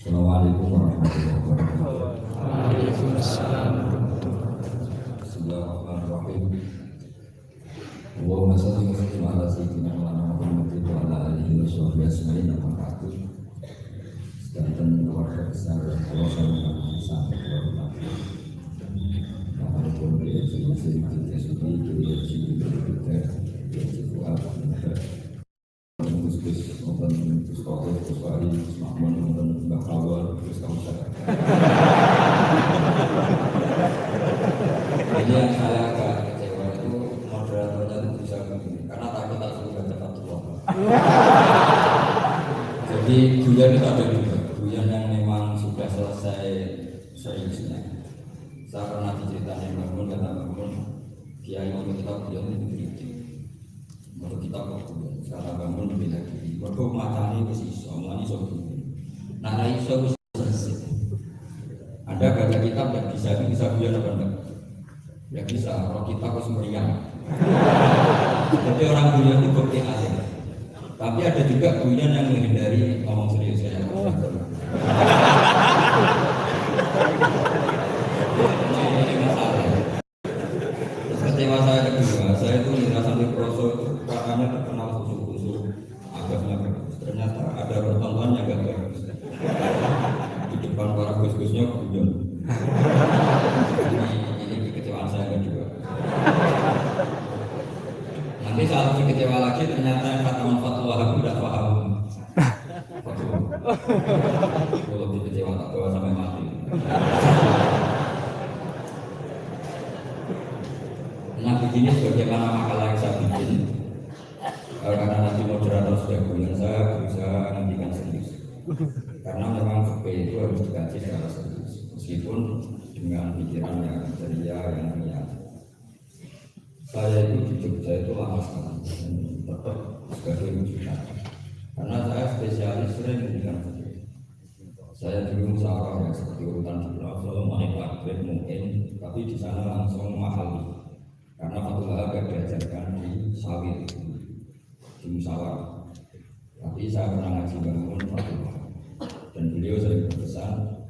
Assalamualaikum warahmatullahi wabarakatuh. Waalaikumsalam. Bismillahirrahmanirrahim. Allahumma shalli wa sallim ala sayyidina Muhammad wa ala alihi wa sahbihi ajma'in. Amma ba'du. Sedanten keluarga besar Allah Subhanahu sampai keluarga. Waalaikum warahmatullahi wabarakatuh. Gus nonton Gus Kokoh, Gus Wali, Gus Mahmud, nonton Mbah Kawal, Gus Kamsar. Ini yang saya agak kecewa itu moderatornya itu bisa begini, karena takut tak suruh cepat tua. Jadi guyon itu ada juga, guyon yang memang sudah selesai seriusnya. Saya pernah diceritain bangun kata bangun, Kiai mau kita guyon itu kritik. Kalau kita bangun, sekarang bangun lebih lagi. Mereka macamnya itu iso, mulanya iso begini. Nah, iso itu selesai. Ada baca kitab yang bisa guyon apa enggak? Ya bisa, kalau kita harus meriah. Jadi orang guyon itu bukti alim. Tapi ada juga guyon yang menghindari ngomong serius ya. Ini masalah. Kecewa saya kedua, saya itu ngira sampai proso itu katanya terkenal khusus-khusus agaknya bagus. Ternyata ada pertontonan yang agak bagus. Di depan para gus-gusnya guyon. Ini kekecewaan saya kedua. Nanti saat lebih kecewa lagi ternyata yang kata Fatul Wahab tidak paham. Kalau lebih kecewa tak bawa sampai mati. Nah begini sebagaimana makalah yang saya bikin. Karena nanti moderator sudah guyon, saya berusaha ngantikan serius. Karena memang fikih itu harus dikaji secara serius, meskipun dengan pikiran yang ceria, yang niat. Saya itu di Jogja itu lama sekali dan tetap sebagai rujukan. Karena saya spesialis sering mendikan fikih. Saya dulu musyawarah yang seperti urutan di Pulau Manitakbir mungkin, tapi di sana langsung mahal. Karena Fatul Wahab diajarkan di sawit di musyawarah. Tapi saya pernah ngaji bangun Fatul Wahab dan beliau sering berpesan,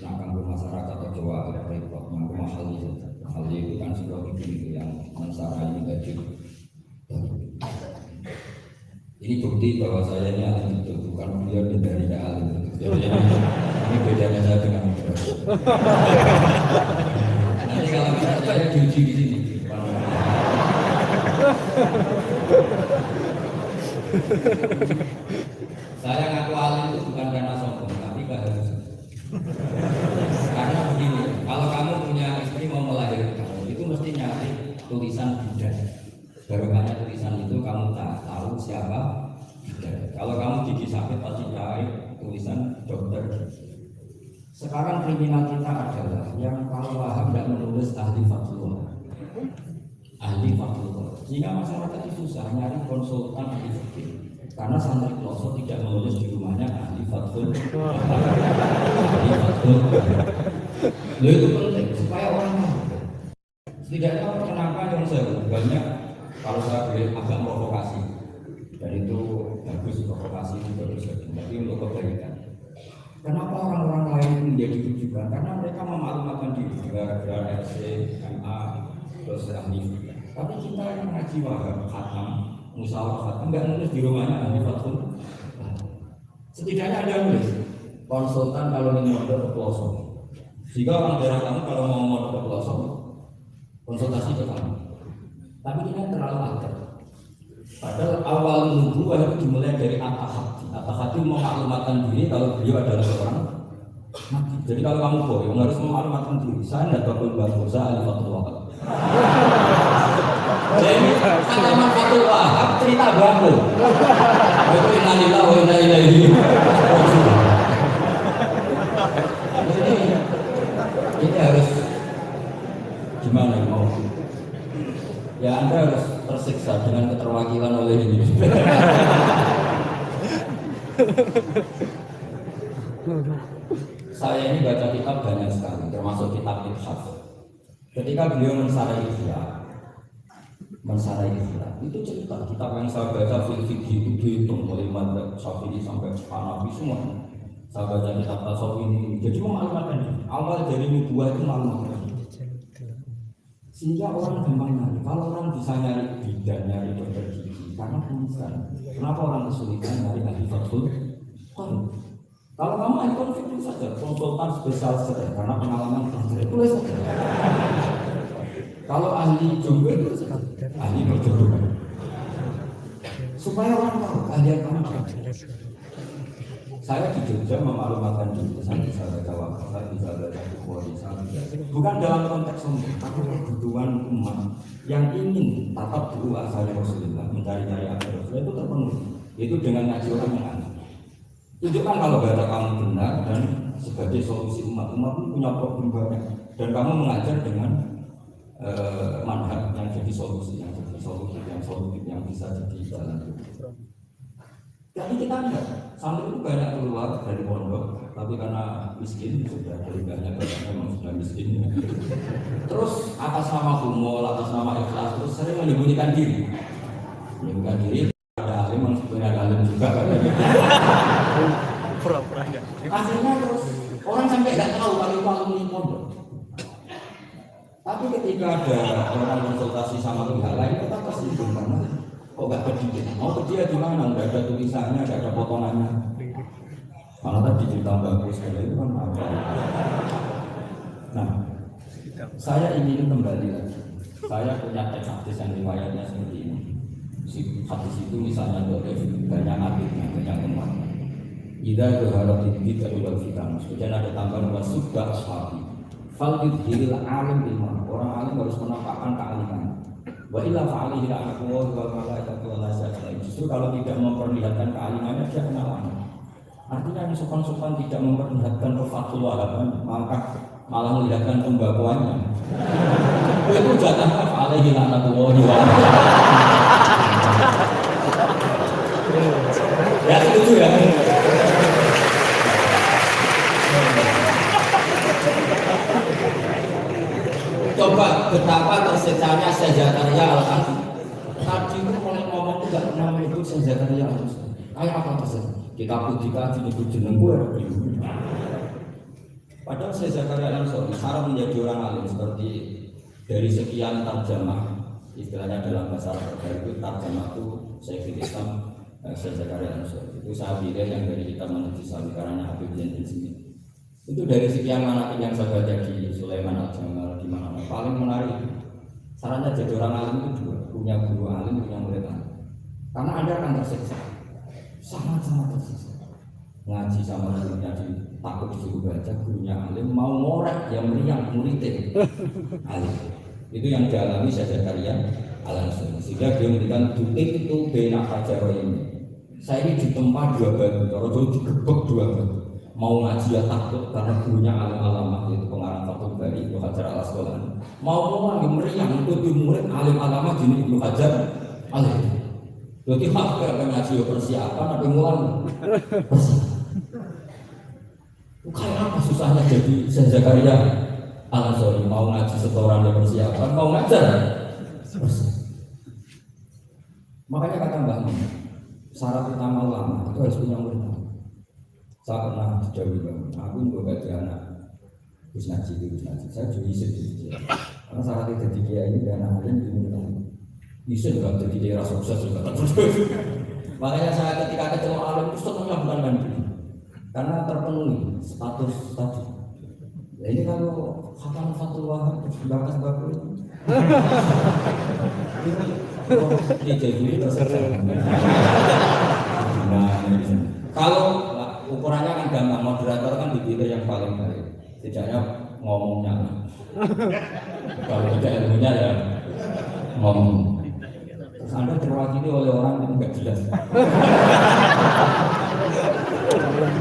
nak kanggo masyarakat atau Jawa repot, kanggo mahali saja. Mahali itu kan sebuah itu yang mensarai gaji. Ini bukti bahwa saya ini alim betul, bukan beliau dari alim. Ini bedanya saya dengan beliau. Nanti kalau saya diuji di sini. Saya ngaku alim itu bukan karena sombong, tapi keharusan. Karena begini, kalau kamu punya istri mau melahirkan, itu mesti nyari tulisan bidan. Barokahnya tulisan itu kamu tak tahu siapa bidan. Kalau kamu gigi sakit pasti cari tulisan dokter. Sekarang kriminal kita adalah yang kalau paham tidak menulis ahli fatwa. Ahli fatwa, sehingga masyarakat itu susah nyari konsultan ahli fikih karena santri pelosok tidak menulis di rumahnya ahli fatwa. Ahli fatwa, itu penting supaya orang tahu. Setidaknya kenapa yang saya banyak kalau saya boleh agak provokasi dan itu bagus provokasi itu bagus, tapi untuk kebaikan. Kenapa orang-orang lain menjadi rujukan? Karena mereka memaklumatkan diri gelar RC, MA, terus ahli. Tapi kita yang ngaji wahab, khatam, musyawarah khatam, nggak nulis di rumahnya ahli fatwa. Setidaknya ada nulis konsultan kalau ingin mondok ke pelosok. Jika orang daerah kamu kalau mau mondok ke pelosok, konsultasi ke kamu. Tapi ini terlalu akhir. Padahal awal nubuwah itu dimulai dari At-Tahati. At-Tahati memaklumatkan diri kalau beliau adalah seorang nabi. Jadi kalau kamu bohong harus memaklumatkan diri. Saya tidak bakal bangun, saya ahli fatwa. Jadi kata Fatul Wahab cerita bangun. Itu innalillahi wa inna ilaihi raji'un. Ini harus gimana mau? Ya Anda harus tersiksa dengan keterwakilan oleh ini. Saya ini baca kitab banyak sekali, termasuk kitab Ibhaf. Ketika beliau mensarai khilaf, itu cerita kitab yang saya baca fikih itu dihitung mulai madzhab Syafi'i sampai Hanafi semua. Saya baca kitab tasawuf ini, jadi memaklumatkan awal dari nubuah itu maklumatkan. Sehingga orang gampang nyari. Kalau orang bisa nyari bidan, nyari dokter gigi, karena penulisan. Kenapa orang kesulitan nyari ahli fakul? Kalau kamu ahli konflik itu saja, konsultan spesial saja, karena pengalaman konflik tulis saja. Kalau ahli jomblo itu ahli berjodoh. Supaya orang tahu keahlian kamu. Saya di Jogja memaklumatkan diri, saya bisa baca wakil, saya bisa baca bukhari, bukan dalam konteks sombong, tapi kebutuhan umat yang ingin tatap dulu asalnya Rasulullah, mencari-cari agar Rasulullah itu terpenuhi. Itu dengan ngaji orang yang aneh. Tunjukkan kalau baca kamu benar dan sebagai solusi umat ini punya problem banyak, dan kamu mengajar dengan manhaj yang jadi solusi, yang bisa jadi jalan. Jadi kita lihat, sampai itu banyak keluar dari pondok, tapi karena miskin sudah dari banyak memang sudah miskin. Terus atas nama humor, atas nama ikhlas, terus sering menyembunyikan diri. Ada alim, sebenarnya ada alim juga. Pura-pura enggak. Akhirnya terus orang sampai nggak tahu kalau itu alumni pondok. Tapi ketika ada orang konsultasi sama pihak lain, kita tersinggung karena kok nggak ke dia? Mau ke dia di mana? Nggak ada tulisannya, nggak ada potongannya. Malah tadi cerita bagus sekali itu kan apa? Nah, saya ingin kembali lagi. Saya punya teks hadis yang riwayatnya seperti ini. Si hadis itu misalnya banyak hadisnya, banyak teman. Ida berharap tidak udah kita. Kemudian ada tambahan wasubda ashabi. Falid hilil alim ilmu. Orang alim harus menampakkan kealiman. Wa illa fa'alihi la'anatullah wa malaikatu wa nasajai. Justru kalau tidak memperlihatkan kealimannya dia kena laknat. Artinya yang sopan-sopan tidak memperlihatkan kefatwahan, maka malah melihatkan pembakuannya. Itu jatahnya fa'alihi la'anatullah wa ya setuju ya. Coba betapa terseksanya Syekh Zakaria Al-Khafi. Tadi itu mulai ngomong tidak pernah menyebut Syekh Zakaria Al-Khafi. Kayak apa terus? Kita putihkan menyebut jeneng gue. Padahal Syekh Zakaria Al-Khafi syarat menjadi orang alim seperti dari sekian tarjamah, istilahnya dalam bahasa Arab itu tarjamah itu Syekh Islam Syekh Zakaria Al-Khafi. Itu saya pikir yang dari kita menuju karena Habib Zain di sini. Itu dari sekian manaqib yang saya baca di Sulaiman Al-Jamal di mana paling menarik. Sarannya jadi orang alim itu dua, punya guru alim, punya murid alim. Karena Anda akan tersiksa, sangat-sangat tersiksa. Ngaji sama gurunya takut disuruh baca, gurunya alim mau ngorek yang meriang muridnya alim. Itu yang dialami Syekh Zakaria Al-Khafi. Sehingga dia memberikan duit itu benak fajar ini. Saya ini ditempa dua batu, kalau jauh digebek dua batu. Mau ngaji ya takut karena gurunya alim alama yaitu pengarang Fathul Bari Ibnu Hajar Al-Asqalani. Mau ngomong yang meriang itu di murid alim alama jenis Ibnu Hajar alim. Jadi hak ngaji persiapan tapi ngulang persiapan. Kayak apa susahnya jadi Syekh Zakaria Al-Khafi mau ngaji setoran dan persiapan mau ngajar. Makanya kata Mbah Mun, syarat utama ulama itu harus punya murid. Saya pernah dijauhi banget, aku nggak gaji anak Gus Najib, saya juga isip karena syaratnya jadi kiai ini dan anak alim dimulai isip nggak jadi kiai rasa sukses juga. Makanya saya ketika ketemu alim itu semuanya bukan mandi karena terpenuhi status tadi. Ya ini kalau khatam fatwa bakas bagus ini jadi kalau ukurannya kan gampang, moderator kan dipilih yang paling baik. Tidaknya ngomongnya. Kalau tidak ilmunya ya ngomong. Terus Anda terwakili oleh orang yang tidak jelas.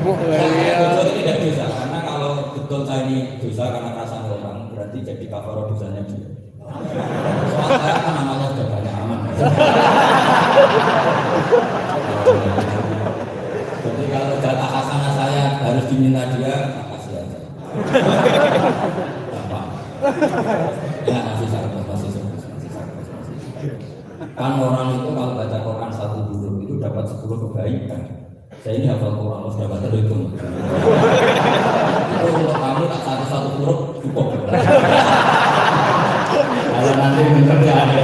Saya tidak dosa, karena kalau betul saya ini dosa karena perasaan orang, berarti jadi kafaro dosanya dia. Soal saya kan namanya sudah banyak aman. Jadi kalau data hasanah saya harus diminta dia, makasih aja. Gampang. Ya masih sarkas, masih. Kan orang itu kalau baca Quran satu huruf itu dapat 10 kebaikan. Saya ini hafal Quran, sudah baca itu. Itu untuk kamu tak satu huruf cukup. Kalau nanti bekerja ada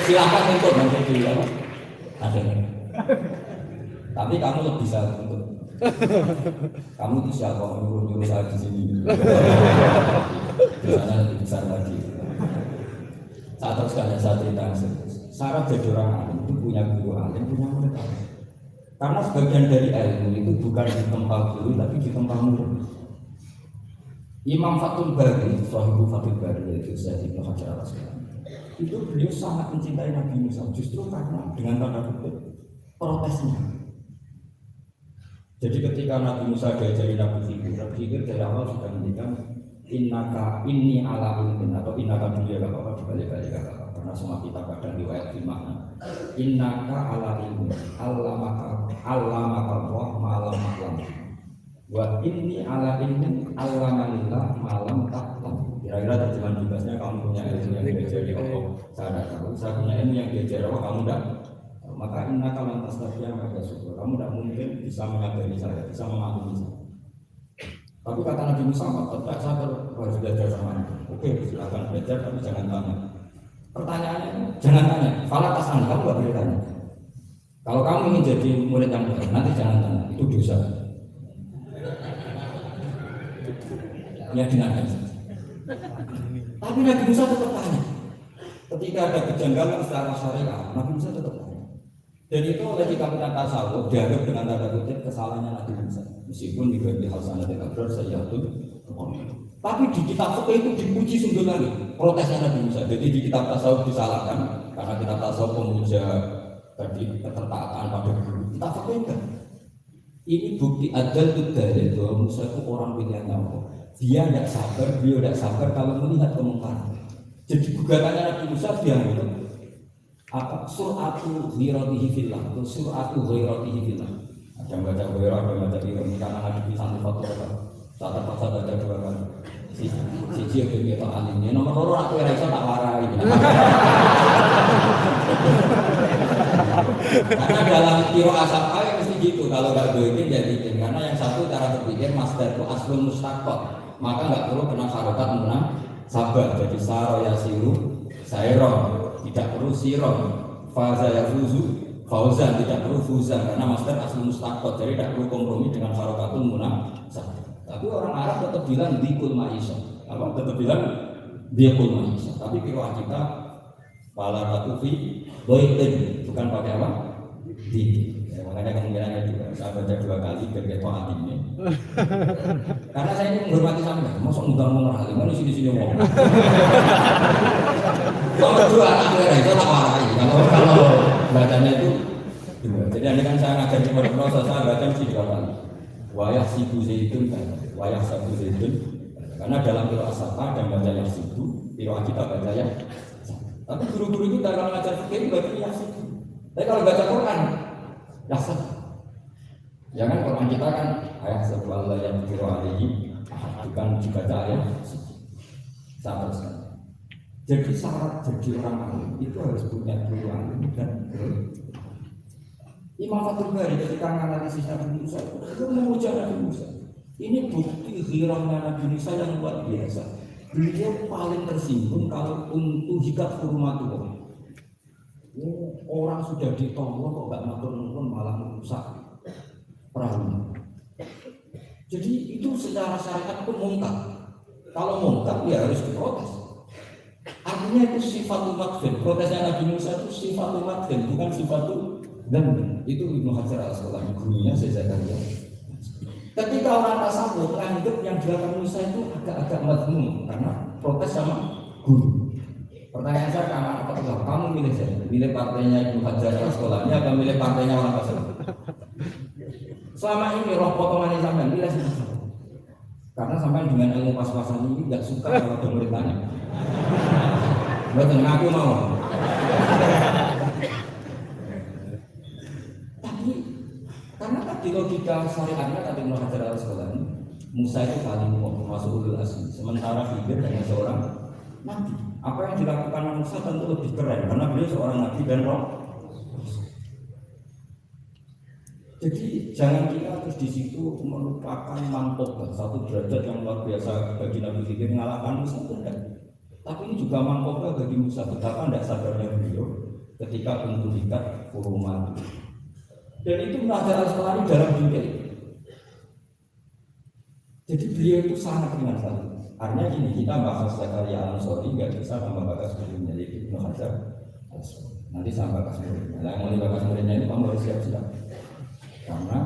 silakan untuk nanti di ada. Tapi kamu lebih bisa untuk. Kamu itu siapa? Nyuruh saya di sini. Di sana lebih besar lagi. Saat teruskan saya cerita syarat jadi orang alim itu punya guru alim, punya murid alim. Karena sebagian dari ilmu itu bukan di tempat guru tapi di tempat murid. Imam Fathul Bari, Sahibu Fathul Bari yaitu Syekh Ibnu Hajar Al-Asqalani, itu beliau sangat mencintai Nabi Musa justru karena dengan tanda kutip protesnya. Jadi ketika Nabi Musa diajari Nabi Khidir dari awal sudah mendikan innaka inni ala ilmin atau innaka dunia apa dibalik-balik apa karena semua kita kadang riwayat di makna innaka ala ilmin allamaka Allah malam wa inni ala ilmin allamanillah malam taklam. Kira-kira terjemahan bebasnya kamu punya ilmu yang diajari Allah saya tidak tahu, saya punya ilmu yang diajari Allah kamu tidak, maka innaka lantas tasbih maka syukur kamu tidak mungkin bisa mengabari saya, bisa memaklumi saya. Tapi kata Nabi Musa, tetap saya harus belajar sama Anda. Oke, silakan belajar, tapi jangan tanya. Pertanyaannya, jangan tanya. Kalau atasan kamu nggak boleh tanya. Kalau kamu ingin jadi murid yang baik, nanti jangan tanya. Itu dosa. Ya dengarkan saja. Tapi Nabi Musa tetap tanya. Ketika ada kejanggalan secara syariah, Nabi Musa tetap tanya. Dan itu oleh kitab-kitab tasawuf dianggap dengan tanda kutip kesalahannya Nabi Musa. Meskipun juga di hal sana tidak benar saya yakin. Tapi di kitab fikih itu dipuji sungguh lagi protesnya Nabi Musa. Jadi di kitab tasawuf disalahkan karena kitab tasawuf memuja tadi ketertaatan pada guru. Kitab fikih enggak. Ini bukti adal itu dari bahwa Musa itu orang pilihan Allah. Dia tidak sabar, beliau tidak sabar kalau melihat kemungkaran. Jadi gugatannya Nabi Musa dianggap apa suratu ghiratihi fillah atau suratu ghiratihi fillah. Ada yang baca ghirah, ada yang baca ghirah karena Nabi di santri fatwa saat terpaksa baca dua kali siji yang begitu alimnya nomor 2 aku yang bisa tak warai karena dalam kiro asap yang mesti gitu kalau nggak doikin jadi karena yang satu cara berpikir master itu aslul mustaqot maka nggak perlu kena harokat menang sabar jadi saro yasiru sairo tidak perlu siro faza yafuzu fauzan tidak perlu fuzan karena master asli mustaqot jadi tidak perlu kompromi dengan harokatul munam tapi orang Arab tetap bilang dikul ma'isha tetap bilang dikul ma'isha tapi kira kita pala tatufi boitin bukan pakai apa? Dikul makanya kemungkinannya juga saya baca 2 kali bergeto ini karena saya ini menghormati sampai masuk ngundang mengerali mana sini-sini ngomong kalau 2 anak itu tak warai kalau bacanya itu jadi ini kan saya ngajar di proses saya baca mesti 2 kali wayah sibu zaitun wayah sabu zaitun karena dalam kira asapa dan baca yang sibu kira kita baca yang tapi guru-guru itu dalam ngajar fikih baca yang sibu tapi kalau baca Quran dasar jangan Quran kita kan ayat sabu Allah yang kira alihi bukan dibaca ayat saya teruskan. Jadi syarat jadi orang alim itu harus punya guru alim dan guru. Imam Fathul Bari ketika menganalisis Nabi Musa itu memuja Nabi Musa. Ini bukti ghirahnya Nabi Musa yang luar biasa. Beliau paling tersinggung kalau untuk hikat hurmatullah. Orang sudah ditolong kok nggak matur-matur malah merusak perahu. Jadi itu secara syariat itu mungkar. Kalau mungkar ya harus diprotes. Artinya itu sifatul madhin. Protesnya Nabi Musa itu sifatul madhin, bukan sifatul dan itu Ibnu Hajar Al-Asqalani gurunya Zakaria. Ketika orang tasawuf anggap yang dilakukan Musa itu agak-agak madhmum karena protes sama guru. Pertanyaan saya apa kamu milih saya? Milih partainya Ibnu Hajar Al-Asqalani atau milih partainya orang tasawuf? Selama ini roh potongannya sampai milih saya. Karena sampai dengan ilmu pas-pasan ini tidak suka kalau pemerintahnya. Betul, aku mau. Tapi karena tadi logika syariatnya tadi Ibnu Hajar Al-Asqalani, Musa itu paling masuk ulul azmi, sementara Khidir hanya seorang nabi. Apa yang dilakukan Musa tentu lebih keren karena beliau seorang nabi dan roh. Jadi jangan kita terus di situ melupakan mangkok satu derajat yang luar biasa bagi Nabi Khidir mengalahkan Musa tidak. Tapi ini juga mangkok bagi Musa. Betapa tidak sadarnya beliau ketika untuk ikat kurungan. Dan itu Raja Al-Asqalani dalam dunia itu. Jadi beliau itu sangat ringan sekali. Artinya gini, kita bahas Zakaria Al-Ansori nggak bisa tambah bakas muridnya itu Ibnu Hajar Al-Asqalani. Nanti sama bakas muridnya. Nah, yang mau dibakas muridnya ini kamu harus siap-siap. Karena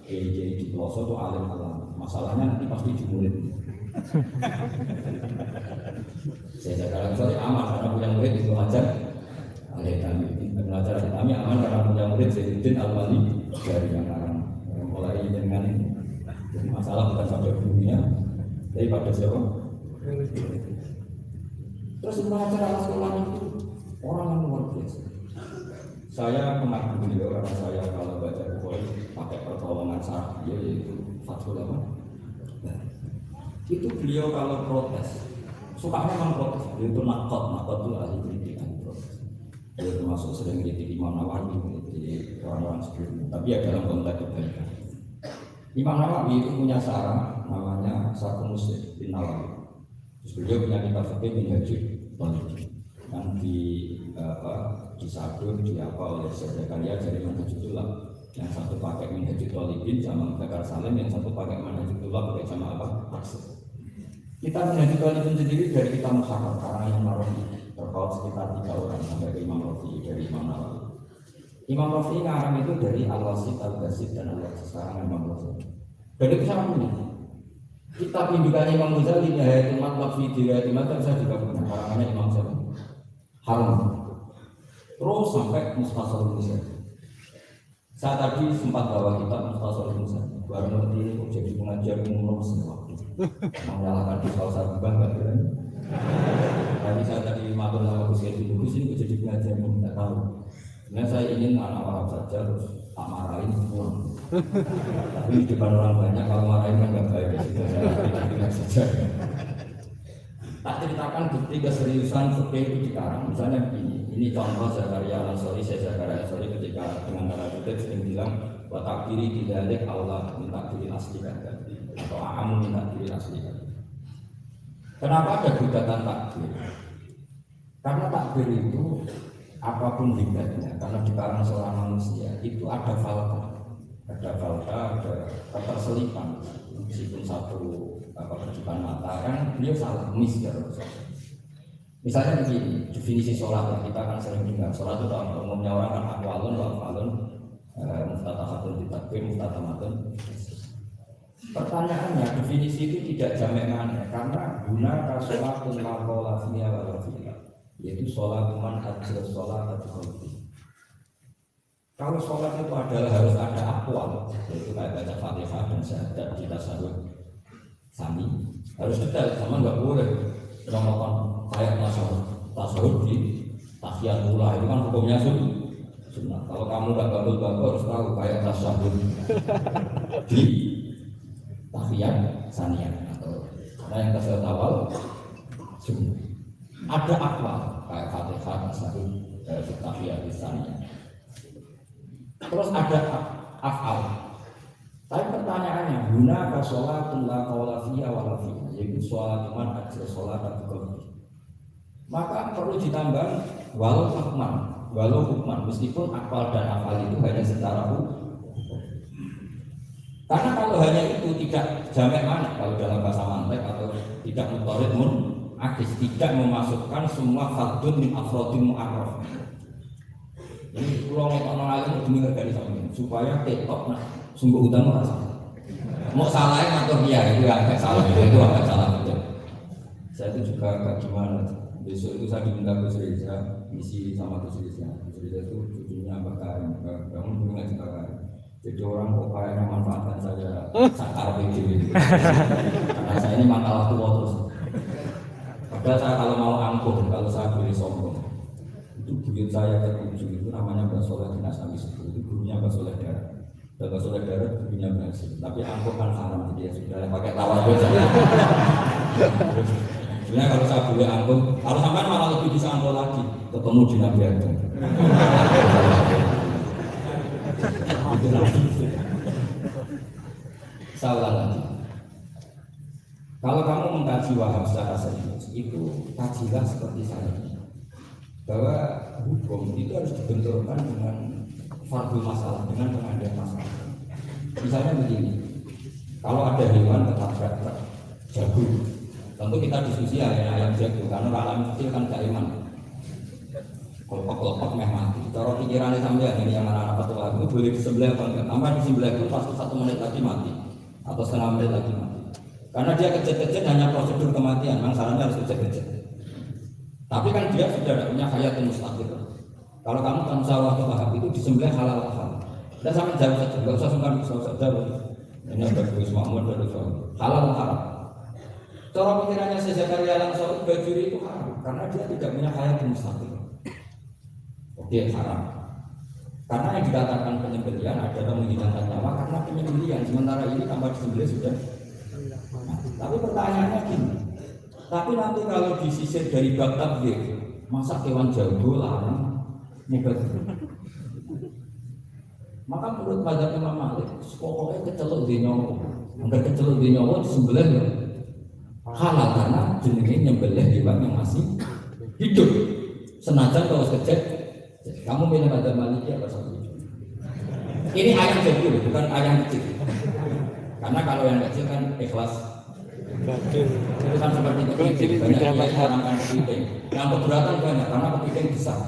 kiai di pelosok itu alim alam. Masalahnya nanti pasti dimurid. Saya Zakaria Al-Ansori aman karena punya murid Ibnu Hajar Al-Haytami. Ibnu Hajar Al-Haytami aman karena punya murid Zainuddin Al-Wali dari yang Arab. Mulai dengan ini. Jadi masalah bukan sampai dunia, tapi pada siapa? Terus Ibnu Hajar Al-Asqalani itu orang yang luar biasa. Saya pengagum beliau karena saya kalau baca buku pakai pertolongan sarah yaitu Fathul apa? Nah, itu beliau kalau protes, suka memang protes. Beliau itu nakot itu ahli kritikan protes. Beliau termasuk sering kritik Imam Nawawi, kritik orang-orang sebelumnya. Tapi ya dalam konteks kebaikan. Imam Nawawi itu punya sarah namanya Sarhul Muslim bin Nawawi. Terus beliau punya kitab fikih Minhajul Talibin yang disadur oleh Zakaria dari Manhajutullah. Yang satu pakai Minhajul Talibin sama Bakar Salim, yang satu pakai Manhajutullah pakai sama apa? Taksir. Kitab Minhajul Talibin sendiri dari kitab Muhammad karena yang Nawawi terpaut sekitar 3 orang sampai ke Imam Rafi'i dari Imam Nawawi. Imam Rafi'i ngarang itu dari Al-Wasit, Al-Ghasid dan Al-Wasit sekarang Imam Rafi'i. Dan itu sangat unik. Kitab indukannya Imam Ghazali Nihayatul Matlab fi Dirayatul Matlab saya juga punya karangannya Imam Syafi'i. Harun. Terus sampai Mukhtasarul Musa. Saya tadi sempat bawa kitab Mukhtasarul Musa. Baru ngerti ini kok jadi pengajar umum waktu. Menyalahkan di salah satu bank enggak kira. Tadi saya tadi matur sama Gus Yedi dulu sini kok jadi pengajar umum enggak tahu. Sebenarnya saya ingin anak Arab saja terus tak marahin semua. Tapi di depan orang banyak kalau marahin kan nggak baik. Saya saja. Tak ceritakan bukti keseriusan fikih itu dikarang. Misalnya begini, ini contoh Zakaria Al-Ansori, saya Zakaria Al-Ansori ketika dengan tanda kutip sering bilang wa takdiri tidak Allah minta diri asli kan atau aam minta diri asli kan. Kenapa ada gugatan takdir? Karena takdir itu apapun hebatnya, karena di kalangan seorang manusia itu ada falta, ada keterselipan. Meskipun satu kejutan mata kan beliau salah miss ya. Misalnya begini, definisi sholat kita kan sering dengar sholat itu umumnya orang kan akwalun, wafalun, muftatahatun ditakbir, muftatamatun. Pertanyaannya definisi itu tidak jamak mana karena guna sholatun maqolafiyah walafiyah yaitu sholat man hadir sholat atau kalau sholat itu adalah harus ada akwal, yaitu kayak baca Fatihah dan syahadat di tasyahud sami harus detail, sama nggak boleh melakukan kayak tasyahud di tahiyat ula itu kan hukumnya sunnah. Kalau kamu nggak bagus harus tahu kayak tasyahud di tahiyat saniyah atau yang tasyahud awal sunnah. Ada akwal kayak Fatihah tasyahud di tahiyat saniyah. Terus ada af'al. Tapi pertanyaannya, guna ka sholatun la qawlafiyah walafiyah, yaitu sholat iman ajra sholat atau maka perlu ditambah walau hukman, meskipun af'al dan af'al itu hanya secara hukum. Karena kalau hanya itu tidak jamak mana, kalau dalam bahasa mantek atau tidak mutorid akis, tidak memasukkan semua fardun min afrodin mu'arraf. Ini pulau ngotot alim demi ngergani sama supaya tetap sumber utang merasa mau salahin atau iya itu agak salah itu agak salah betul. Saya itu juga agak gimana besok itu saya diminta Gus Reza misi sama Gus Reza itu cucunya Bakar kamu dulu ngaji Bakar jadi orang kok kayaknya manfaatkan saya sakar PDW karena saya ini makalah tua terus padahal saya kalau mau angkuh kalau saya boleh sombong itu buyut saya ketujuh itu namanya Mbak Soleh bin Asami Sepuh itu gurunya Mbak Soleh Darat dan Mbak Soleh Darat gurunya Mbak Asmi tapi angkuh kan haram jadi ya sudah pakai tawar saja Sebenarnya kalau saya boleh angkut, kalau sampai malah lebih bisa angkut lagi, ketemu di Nabi Adam. Itu lagi. Saya ulang lagi. Kalau kamu mengkaji Wahab secara serius, itu kajilah seperti saya. Bahwa hukum itu harus dibenturkan dengan fardul masalah, dengan pengadaan masalah. Misalnya begini, kalau ada hewan ketabrak jago, tentu kita diskusi ayam jago, karena alam kecil kan gak iman. Kelompok-kelompok meh mati. Cara pikirannya sampai ini yang anak-anak patuh lagu itu boleh disembelih apa enggak? Tambah disembelih itu pasti 1 menit lagi mati, atau setengah menit lagi mati. Karena dia kejut-kejut hanya prosedur kematian, memang sarannya harus kejut-kejut. Tapi kan dia sudah tidak punya hayatun mustaqil. Kalau kamu kan sawah atau Wahab itu disembelih halal. Dan sampai jauh saja, nggak usah sungkan, jauh. Ini bagus makmur dari halal haram. Cara pikirannya Zakaria Al-Ansari Bajuri itu haram, karena dia tidak punya hayatun mustaqil. Oke, haram. Karena yang dikatakan penyembelihan adalah menghilangkan nyawa karena penyembelihan. Sementara ini tanpa disembelih sudah. Tapi pertanyaannya gini. Tapi nanti kalau disisir dari bab tabligh, masa hewan jago larang negatif. Maka menurut mazhab Imam Malik, pokoknya kecelok di nyawa. Angger kecelok di nyawa disembelih ya halal karena jenenge nyembelih hewan yang masih hidup. Senajan kalau kecil, kamu milih mazhab Maliki apa sapi? Ini ayam jago, bukan ayam kecil. Karena kalau yang kecil kan ikhlas. Itu kan seperti kepiting, banyak yang diharamkan kepiting. Yang keberatan banyak karena kepiting besar.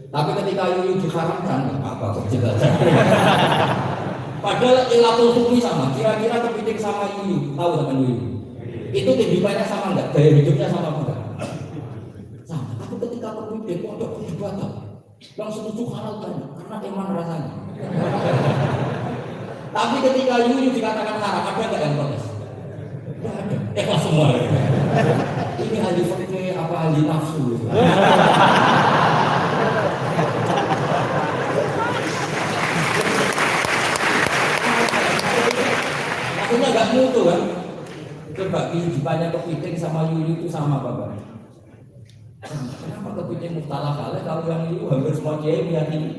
Tapi ketika yuyu diharamkan, apa kecil aja. Padahal ilatul hukmi sama. Kira-kira kepiting sama yuyu, tahu sama yuyu? Itu kehidupannya sama enggak? Gaya hidupnya sama enggak? Sama. Tapi ketika kepiting kok ada perdebatan, yang setuju halal banyak karena iman rasanya. Tapi ketika yuyu dikatakan haram, ada enggak yang protes? Enggak ada. Ikhlas semua. Ini ahli fikih apa ahli nafsu? Maksudnya enggak mutu kan? Coba kehidupannya kepiting sama yuyu itu sama apa? Kenapa kepiting mukhtalaf alaih kalau yang yuyu hampir semua kiai meyakini?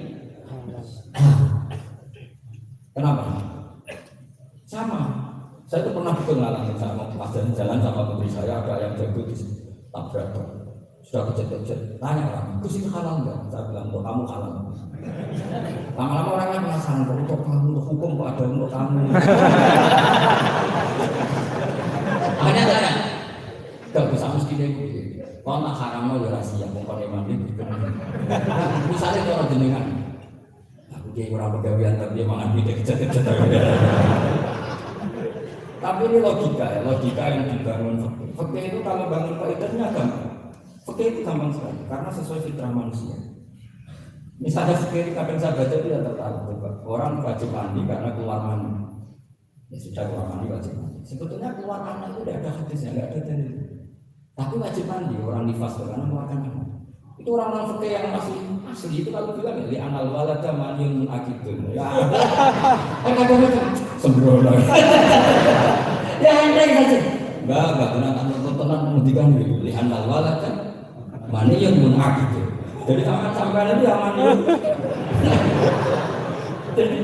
Kenapa? Sama. Saya itu pernah berkenalan sama Mas jalan sama putri saya, ada yang jago di tabrak sudah kecil-kecil. Tanya orang, itu sih halal enggak? Saya bilang untuk kamu halal. Lama-lama orang lain penasaran, untuk kamu, untuk hukum kok ada untuk kamu. Tanya, gak bisa mesti deh. Kalau nak haram mau rahasia, mau pakai mandi. Misalnya kalau jenengan, aku kayak kurang pegawaian tapi emang mandi kecil-kecil. Tapi ini logika yang dibangun. Fikih itu kalau bangun kaidahnya gampang. Fikih itu gampang sekali, karena sesuai fitrah manusia. Misalnya fikih kadang saya baca tidak tertarik. Orang wajib mandi karena keluar mandi. Ya sudah keluar mandi wajib mandi. Sebetulnya keluar anak itu tidak ada hadisnya, tidak ada dalil. Tapi wajib mandi orang nifas karena mengeluarkan anak. Itu orang-orang fikih yang masih asli itu kalau bilang ya anal walada maniun akidun. Ya. Kadang-kadang sembrono. Ya enteng saja. Enggak tenang menghentikan diri. Li anal walada maniun akidun. Jadi sampai itu yang maniun. Jadi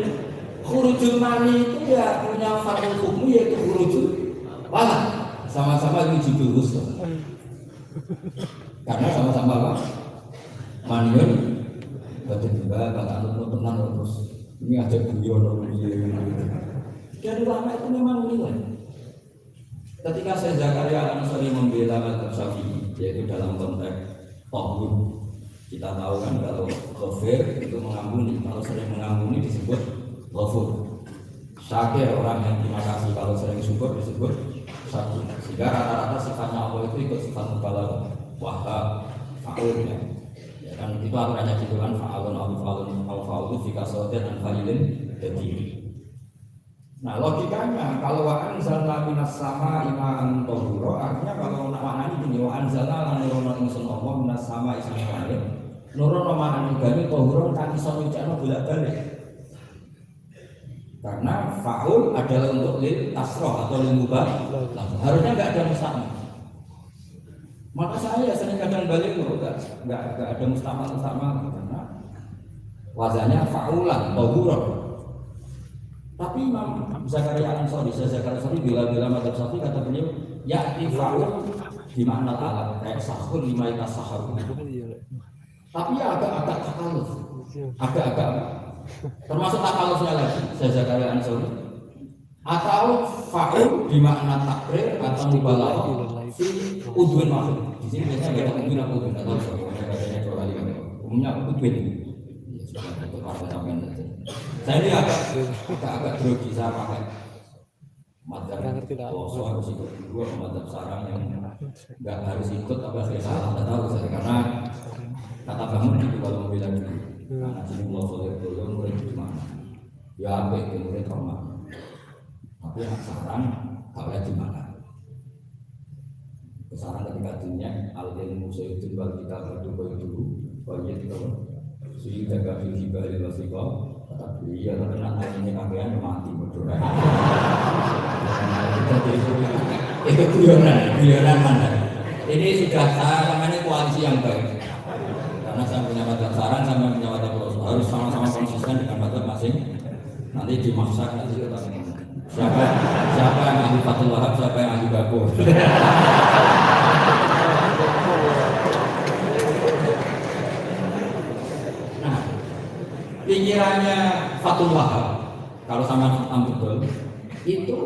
khurujul mani itu ya punya faktor hukum yaitu khurujul walad. Sama-sama wujudul husn. Karena sama-sama apa? Maniun, betul juga, kata anu tenang terus. Ini aja guyon Jadi ulama itu memang nilai. Ketika saya Zakaria Al-Ansari membela mazhab Syafi'i, yaitu dalam konteks tauhid, kita tahu kan kalau ghafir itu mengampuni, kalau sering mengampuni disebut ghafur. Syakir orang yang terima kasih, kalau sering syukur disebut syakir. Sehingga rata-rata sifatnya Allah itu ikut sifat mubalagh, wahab, fa'ul ya. Dan itu aturannya gitu kan fa'alun al-fa'ulu fi kasawatin an-fa'ilin jadi. Nah logikanya kalau wa'an zalna minas sama ima'an tohuro, artinya kalau maknanya gini wa'an zalna lan nurono ingsun Allah minas sama isang air nurono maknanya gani tohuro kan iso nyucikno bolak-balik. Karena fa'ul adalah untuk lil tasroh atau lil mubah, harusnya enggak ada musamma. Maka saya sering kadang balik loh, nggak ada mustama karena wazannya faulan, tohurot. Tapi Imam Zakaria Ansori bila madzhab Syafi'i kata beliau, yakti faul di makna alat kayak sahur lima itas sahur. Tapi ya agak-agak takaluf, agak-agak termasuk takalusnya lagi. Zakaria Ansori atau faul di makna takrir atau mubalaghah si udun maksud. Di sini biasanya ada udun apa udun atau umumnya udun. Saya ini agak grogi saya pakai madzhab Poso harus ikut dua madzhab sarang yang nggak harus ikut tapi saya salah nggak tahu saya karena kata kamu itu kalau mau bilang gitu karena sini Poso itu murid gimana ya apa itu murid trauma tapi yang sarang kalau gimana kesarang ketika dunia al-ilmu sayyidul wal kita berdua itu bahwa kita sudah jaga fil bali wasiko tapi iya karena ini kakean mati bodoh itu guyonan mana ini sudah namanya koalisi yang baik karena saya punya madzhab saran sama punya madzhab Poso harus sama-sama konsisten dengan madzhab masing nanti dimaksa nanti kita siapa yang ahli Fathul Wahab siapa yang ahli Bako. Pikirannya Fathul Wahab kalau sama betul itu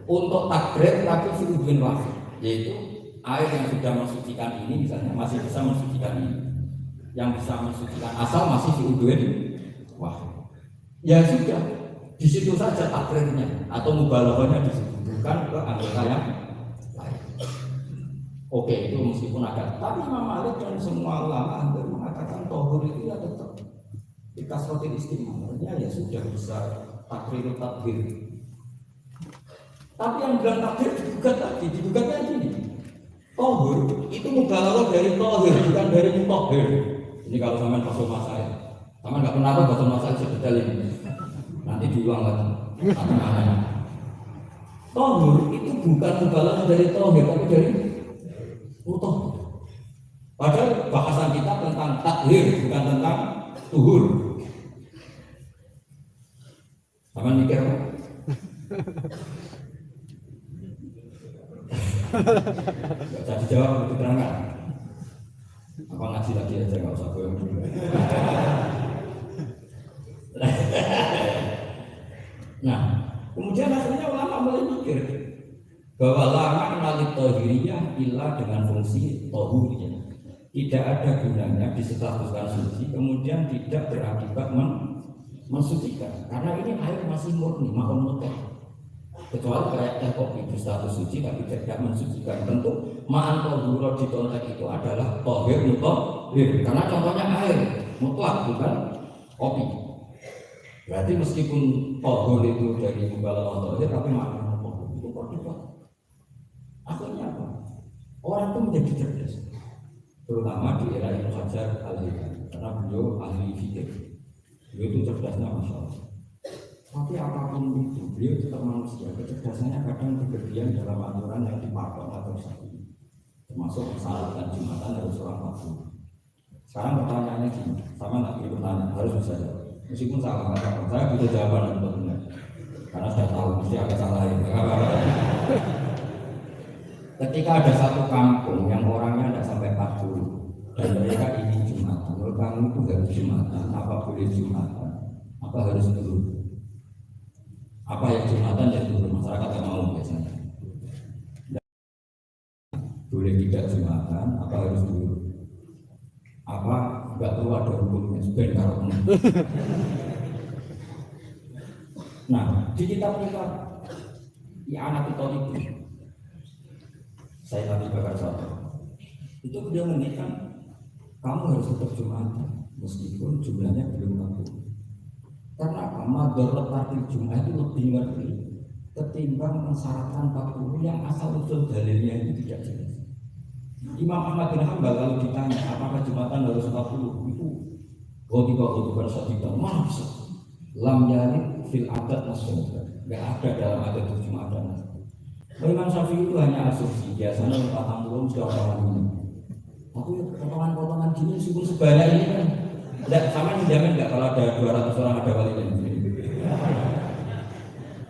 untuk takdir tapi fi'udwin wahid yaitu air yang sudah mensucikan ini misalnya masih bisa mensucikan ini yang bisa mensucikan asal masih fi'udwin wahid ya sudah di situ saja takdirnya atau mubalaghahnya di situ bukan ke anggota yang lain. Oke itu meskipun ada tapi Imam Malik dan semua ulama hampir mengatakan tohur itu ya tetap di kasrotil istimewa ya sudah bisa takdir. Tapi yang bilang takdir digugatnya gini tohur itu mubalaghah dari tohir bukan dari mutohir. Ini kalau sama bahasa saya sama nggak pernah tahu bahasa saya sedetail ini nanti diulang lagi tohur itu bukan mubalaghah dari tohir tapi dari mutohir. Padahal bahasan kita tentang takhir bukan tentang tuhur. Sama mikir apa? Gak bisa dijawab, itu terangkan. Apa ngaji lagi aja, gak usah bohong dulu. Nah, kemudian akhirnya ulama mulai mikir bahwa lama melalui tohiriyah ilah dengan fungsi tohuriyah. Tidak ada gunanya disestatuskan suci kemudian tidak berakibat mensucikan karena ini air masih murni mahon mutlak kecuali kayak teh kopi berstatus suci tapi tidak mensucikan tentu ma'an tohuro di konteks itu adalah tohir mutohir karena contohnya air mutlak bukan kopi berarti meskipun tohur itu dari mubalaghah tohir tapi ma'an tohur itu kopi akhirnya apa? Orang itu menjadi cerdas terutama di era Ibnu Hajar al-Haytami karena beliau ahli fikih beliau itu cerdasnya Masya Allah tapi apapun itu beliau tetap manusia kecerdasannya kadang berlebihan dalam aturan yang dipatok atau satu termasuk persyaratan Jumatan harus orang makhluk sekarang pertanyaannya gini sama nggak beri pertanyaan harus bisa jawab meskipun salah nggak apa saya butuh jawaban untuk benar karena sudah tahu mesti ada salah ya ketika ada satu kampung yang orangnya tidak sampai 40 dan mereka ingin Jumatan, menurut kamu itu harus Jumatan, apa boleh Jumatan, apa harus turun? Apa yang Jumatan ya turun, masyarakat yang mau biasanya. Boleh tidak Jumatan, apa harus turun? Apa enggak perlu ada hukumnya, sebentar. Nah, di kitab-kitab di anak itu saya tadi bakar satu itu beliau mengingatkan kamu harus tetap Jumatan meskipun jumlahnya belum mampu karena madharat tartil Jumat itu lebih ngeri ketimbang mensyaratkan 40 yang asal usul dalilnya itu tidak jelas. Imam Ahmad bin Hanbal kalau ditanya apakah Jumatan harus 40 itu bukan sadiqah mana bisa lam yarid fil adat nasional nggak ada dalam adat Jumatan. Imam Syafi'i itu hanya asumsi, biasanya 40 sudah orang ini. Tapi potongan-potongan gini meskipun sebanyak ini kan enggak sama menjamin enggak kalau ada 200 orang ada walinya.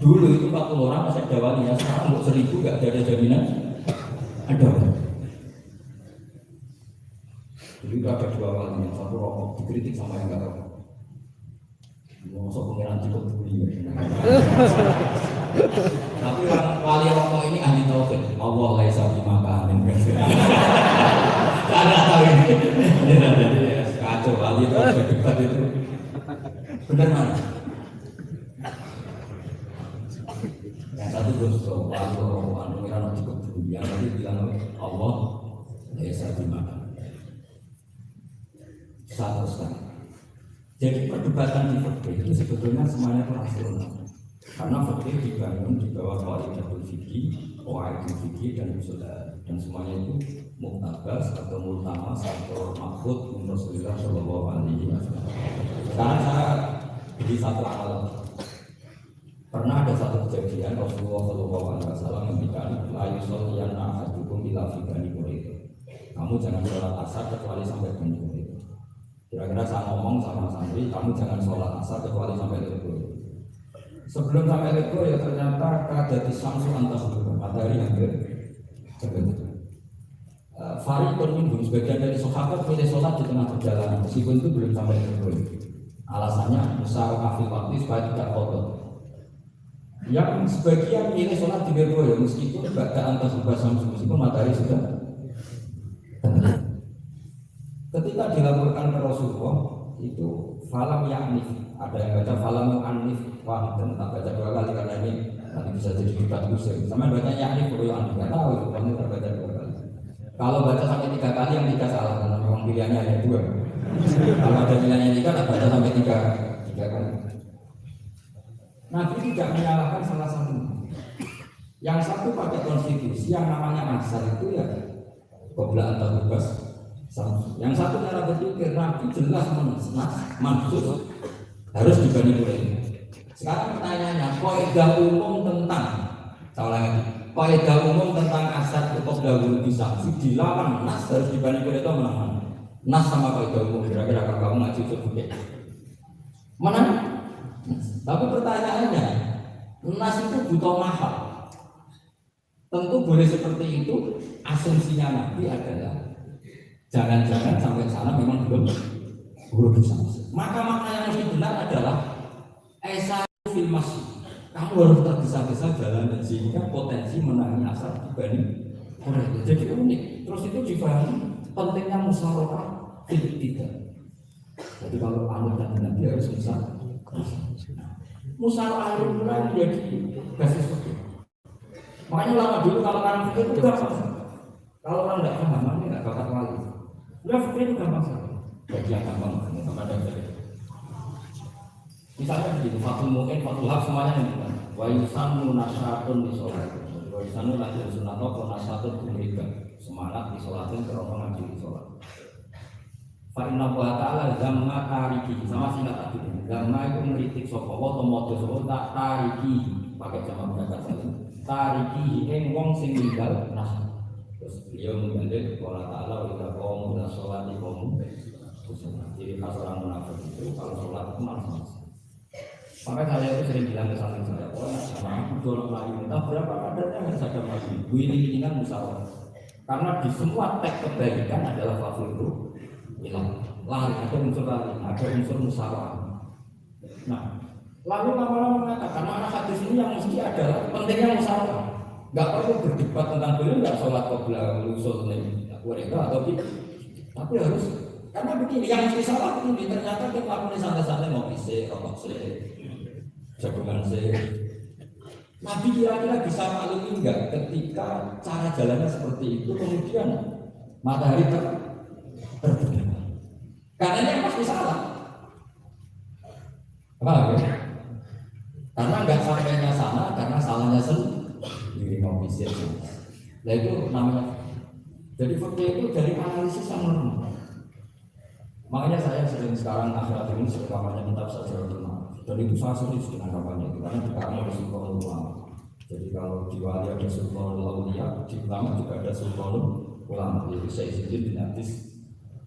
Dulu itu 40 orang masih ada walinya, sekarang untuk 1000 enggak ada jaminan ada. Dulu itu ada 2 wali, yang satu rokok dikritik sama yang enggak rokok. Masuk pengiran cukup dulu. Tapi orang wali rokok ini ahli tauhid. Allah laisa bimakanin. Ada tahu ini. Kacau wali itu debat itu. Benar mana? Yang satu terus wali rokok pengiran cukup dulu. Yang tadi bilang Allah laisa bimakanin. Satu sekali. Jadi perdebatan di fikih itu sebetulnya semuanya itu rasional. Karena fikih dibangun di bawah qaidatul fikih, qawaidul fikih dan usul, dan semuanya itu muktabas atau multamas atau makhud min Rasulullah sallallahu alaihi wasallam. Sekarang saya beri satu amal. Pernah ada satu kejadian Rasulullah sallallahu alaihi wasallam menghentikan la yusalliyanna ahadukum ila fi bani Quraidah. Kamu jangan sholat asar kecuali sampai Bani Quraidah. Kira-kira saya ngomong sama santri, kamu jangan sholat asar kecuali sampai Lego. Sebelum sampai Lego ya ternyata kadati samsu antas dulu, matahari hampir terbentuk. Farid berminggu, sebagian dari sahabat pilih sholat di tengah perjalanan, meskipun itu belum sampai Lego. Alasannya musyawarah fil waktu supaya tidak kotor. Yang sebagian pilih sholat di Lego ya, meskipun baca antas ubah samsu, meskipun matahari sudah terbentuk. Ketika dilaporkan ke Rasulullah itu falam ya'nif, ada yang baca falam ya'nif wah dan tak baca 2 kali karena ini nanti bisa jadi debat kusir. Sama baca ya'nif atau ya'nif nggak tahu itu kamu terbaca 2 kali. Kalau baca sampai 3 kali yang 3 salah karena memang pilihannya ada 2. Kalau ada pilihannya 3 tak baca sampai 3 kali. Nabi tidak menyalahkan salah satu. Yang satu pakai konstitusi yang namanya asar itu ya qabla antar bebas. Yang satu cara berpikir Nabi jelas maksud harus dibanding Quraisy. Sekarang pertanyaannya, kaidah umum tentang kaidah umum tentang asar cukup dahulu bisa dilawan nas harus dibanding Quraisy itu menang. Nas sama kaidah umum kira-kira kalau kamu ngaji fikih menang. Tapi pertanyaannya, nas itu butuh mahal. Tentu boleh seperti itu. Asumsinya Nabi adalah jangan-jangan sampai sana memang belum bisa. Maka makna yang mesti benar adalah esa fil masjid. Kamu harus tergesa-gesa jalan dan sehingga potensi menangi asal dibanding Quraisy. Jadi unik. Terus itu dipahami pentingnya musyawarah tidak. Jadi kalau anut dan Nabi harus musyawarah mulai menjadi basis fikih. Makanya lama dulu kalau orang fikih itu gampang. Kalau orang tidak paham ini tidak bakat wali. Udah fikir itu gampang saja. Bagi yang gampang, kepada saya. Misalnya begini, fatul mu'in, fatul haq semuanya yang bukan. Wa yusanu nasyatun di sholat. Wa yusanu lahir sunatah wa nasyatun kumrika. Semangat di sholatin kerana ngaji di sholat. Fa'inna wa ta'ala zamma tariki. Sama singkat tadi. Zamma itu meritik sopawa atau modus sopawa tak tariki. Pakai sama berkata saling. Tariki yang wong sing tinggal nasyat. Terus beliau mengandung Allah Ta'ala kita kaum dan sholat di kaum. Jadi khas orang munafik itu kalau sholat itu malas. Maka saya itu sering bilang ke saling saya, sama dorong lagi entah berapa kadarnya harus ada maju. Ini kan musyawarah. Karena di semua teks kebaikan adalah faktor itu hilang. Lari ada unsur lari, ada unsur musyawarah. Nah, lalu lama-lama mengatakan anak hadis ini yang mesti adalah pentingnya musyawarah. Gak perlu berdebat tentang boleh nggak sholat qabla usul nih mereka atau tidak, tapi harus karena begini yang mesti salah begini ternyata kita lakukan santai-santai mau bisa rokok sih jagungan sih. Nabi kira-kira bisa maklumi enggak ketika cara jalannya seperti itu kemudian matahari terbenam karena ini yang pasti salah apa ya? Karena nggak sampainya sana karena salahnya sendiri. Diri mau bisir, nah itu namanya. Jadi fakta itu dari analisis yang normal. Makanya saya sering sekarang akhirat ini seumpamanya kitab saja normal. Dan itu saya sulit dengan kampanye itu karena di kamu ada sultanul ulama. Jadi kalau di wali ada sultanul auliya, di ulama juga ada sultanul ulama itu Sayyidina bin Abdis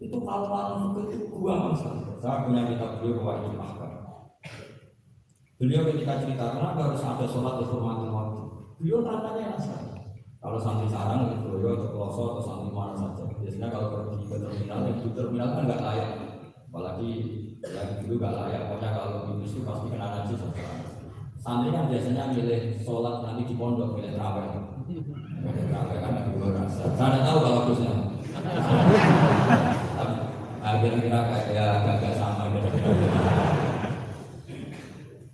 itu kalau itu gua masalah. Saya punya kitab beliau Qawaidul Ahkam. Beliau ketika cerita kenapa harus ada sholat dihormati waktu. Beliau tanya saya. Kalau santri sarang itu beliau Ceploso atau santri mana saja. Biasanya kalau pergi ke terminal, itu terminal kan nggak layak. Apalagi yang dulu nggak layak. Pokoknya kalau itu pasti kena najis. Santri kan biasanya milih sholat nanti di pondok, milih terawih. Milih terawih kan dulu rasa. Saya tidak tahu kalau terusnya. Kira-kira kayak agak sama gitu.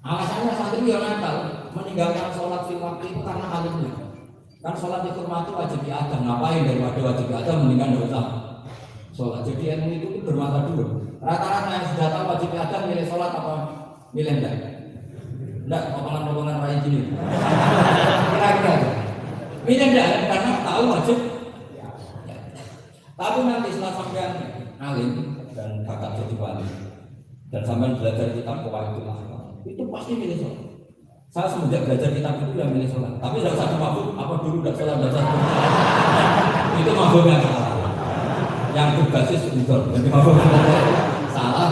Alasannya santri yang nakal meninggalkan sholat di waktu itu karena alimnya. Kan sholat dihormati wajib diadam. Ngapain daripada wajib diadam mendingan tidak usah sholat. Jadi ilmu itu bermata dua. Rata-rata yang sudah tahu wajib diadam milih sholat apa milih enggak? Enggak, potongan-potongan raya gini. Kira-kira milih enggak karena tahu wajib. Tapi nanti setelah sampean alim dan bakat jadi wali dan sampean belajar kitab Qawaidul Ahkam itu pasti milih sholat. Saya semenjak belajar kitab itu udah milih sholat. Tapi tidak satu mabuk, apa dulu udah sholat belajar itu mabuknya salah. Yang berbasis untuk jadi mabuk salah,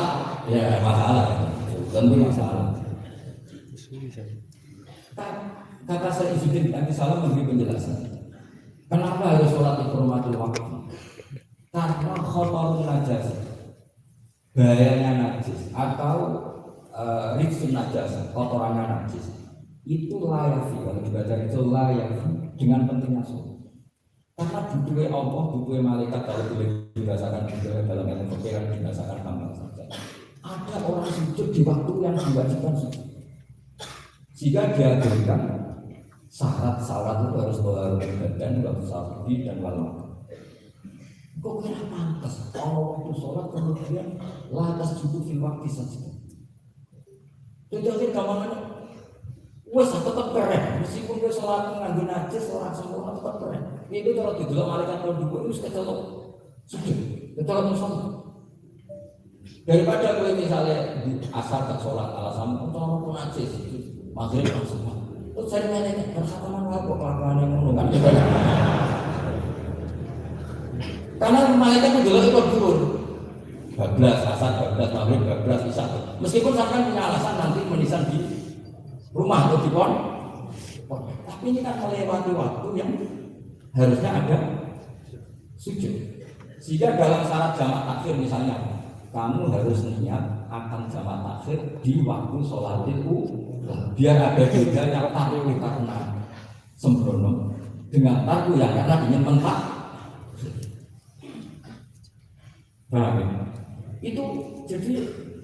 ya masalah. Tentu masalah. Kata saya Izzuddin Abdi Salam memberi penjelasan. Kenapa harus sholat dihormati waktu? Karena khotorun najis, bahayanya najis atau rizkin najis, kotorannya najis itu layak kalau dibaca itu layak dengan pentingnya sholat. Karena butuhnya Allah, butuhnya malaikat kalau boleh dirasakan juga dalam ilmu pikiran dirasakan hamba saja. Ada orang sujud di waktu yang diwajibkan sujud. Jika diajarkan syarat-syarat itu harus berharap badan, bersahabat dan walmak. Kok kira pantas kalau waktu sholat kemudian lantas cukup di waktu saja. Jadi kamarnya, wes tetap keren. Meskipun dia sholat nganggo najis, sholat sempurna tetap keren. Itu kalau didelok malaikat kalau dua itu kecelok sujud, kecelok sholat. Daripada gue misalnya asal tak sholat alasan untuk aku najis, maghrib langsung. Terus saya nanya, berkhataman apa kelakuan yang ngono kan? Karena malaikat menjelok itu dulu 12, asar, 12, maghrib, 12, isya. Meskipun sampai punya alasan nanti menisan di rumah atau di pon, tapi ini kan melewati waktu yang harusnya ada sujud. Sehingga dalam syarat jamak takhir misalnya, kamu harus niat akan jamak takhir di waktu sholat itu, biar ada bedanya tarku karena sembrono dengan tarku yang karena ingin mentak. Nah, itu jadi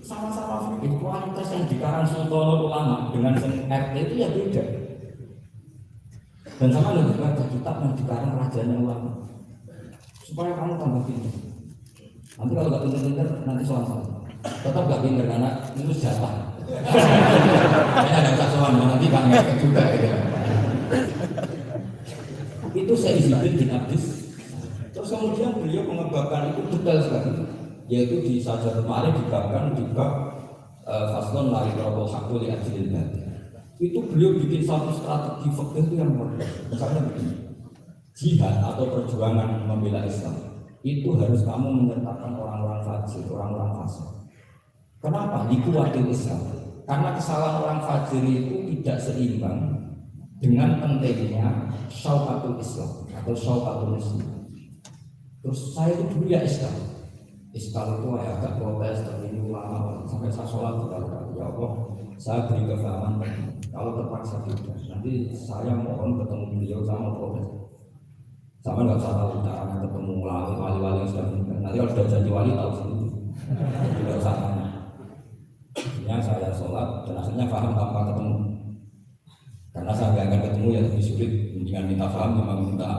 sama-sama itu kualitas yang dikarang Sultan Ulama dengan RT itu ya beda. Dan sama dengan baca kitab yang dikarang Rajanya Ulama supaya kamu tambah pintar. Nanti kalau nggak pintar-pintar nanti soal-soal tetap nggak pintar karena itu jatah. Saya ada soal nanti kan nggak juga gitu. Itu saya Izzuddin bin Abdis. Terus kemudian beliau mengembangkan itu detail sekali, yaitu di saja kemarin dibahkan di bab faslon lari robol hakul li ajlil batin. Itu beliau bikin satu strategi fikih itu yang luar biasa. Misalnya begini, jihad atau perjuangan membela Islam itu harus kamu menyertakan orang-orang fajir, orang-orang fasik. Kenapa? Dikuatir Islam. Karena kesalahan orang fajir itu tidak seimbang dengan pentingnya syaukatul Islam atau syaukatul Muslim. Terus saya itu dulu ya Islam itu agak protes tapi ini ulama sampai saya sholat berkali-kali ya Allah saya beri kefahaman kalau terpaksa tidak nanti saya mohon ketemu beliau sama protes sama nggak usah tahu caranya ketemu wali-wali yang sudah meninggal nanti kalau sudah jadi wali tahu sendiri tidak usah tanya akhirnya saya sholat dan akhirnya paham tanpa ketemu karena saya nggak akan ketemu ya lebih sulit mendingan minta paham memang minta.